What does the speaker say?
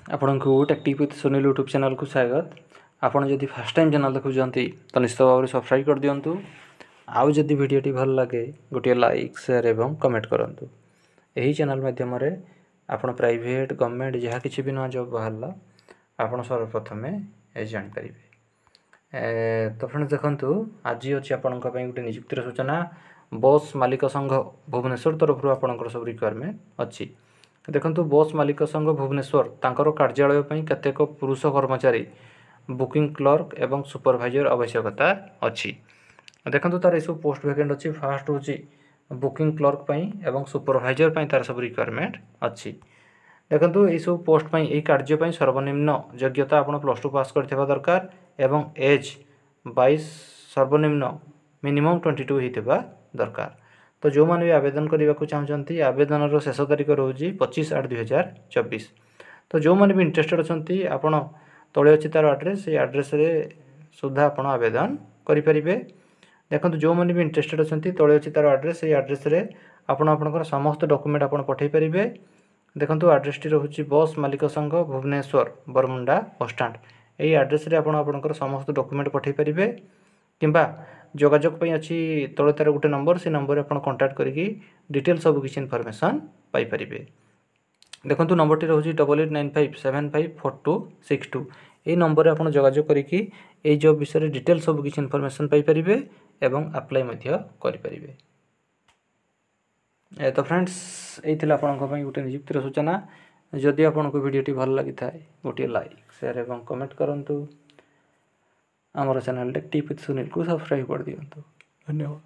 आपण को tactic with Sunil YouTube channel को स्वागत। आपण जदि फर्स्ट टाइम चैनल देखुंती तो निश्चित भाव में सब्सक्राइब कर दिंतु। आउ जदि वीडियोटी भल लगे गोटे लाइक शेयर एवं कमेंट करूँ। यही चैनल माध्यम आपण प्राइवेट गवर्नमेंट जहाँ किसी भी नुआ जॉब बाहर आपड़ सर्वप्रथमे जापर। तो फ्रेंड्स देखु आज अच्छी आपण गोटे नियुक्तिर सूचना बस मालिक संघ भुवनेश्वर तरफ आपंकर सब रिक्वायरमेंट अच्छी। देखो बस मालिक संघ भुवनेश्वर तांकर कार्यालय केतेक पुरुष कर्मचारी बुकिंग क्लर्क एवं सुपरभाइजर आवश्यकता अच्छी। देखो तार सब पोस्ट वैकेंट अच्छी। फास्ट हूँ बुकिंग क्लर्क एवं सुपरभाइजर तार सब रिक्वायरमेंट अच्छी। देखो ये सब पोस्ट यही कार्य सर्वनिम्न योग्यता आप +2 पास करथिबा दरकार एवं एज 22 सर्वनिम्न मिनिमम 22 होइथिबा दरकार। तो जो मैंने भी आवेदन करने को चाहते आवेदन शेष तारीख रोज 25/8/2024। तो जो मैंने भी इंटरेस्टेड अच्छा आपड़ तले अच्छी तार आड्रेस ये आड्रेस सुधा आप आवेदन करेंगे। देखो जो मैंने भी इंटरेस्टेड अच्छा तले अच्छी तार आड्रेस ये आड्रेस आपंकर समस्त डॉक्यूमेंट आप पठे पारे। देखो आड्रेस टी रोचे बस मालिक संघ भुवनेश्वर बरमुंडा बसस्टाण्ड यही आड्रेस आपंकर समस्त डॉक्यूमेंट पठे पारे किंबा जोगाजोग अच्छी तले तार गोटे नंबर से नंबर आप कांटेक्ट करके डिटेल सब किसी इनफॉरमेशन पाइपर। देखो नंबर टी रोचे 8895754262 ये नंबर आप जोगाजोग करके ये जॉब विषय डिटेल सब किसी इनफॉरमेशन पाइपर एवं अप्लाई करें। तो फ्रेंड्स ये आपंपाई गोटे नियुक्तिर सूचना। जदि आपन को वीडियोटी भल लगी था गोटे लाइक शेयर एवं कमेंट करूँ। आमर चैनल टेक्टिक विथ सुनील को सब्सक्राइब कर दिंतु। धन्यवाद।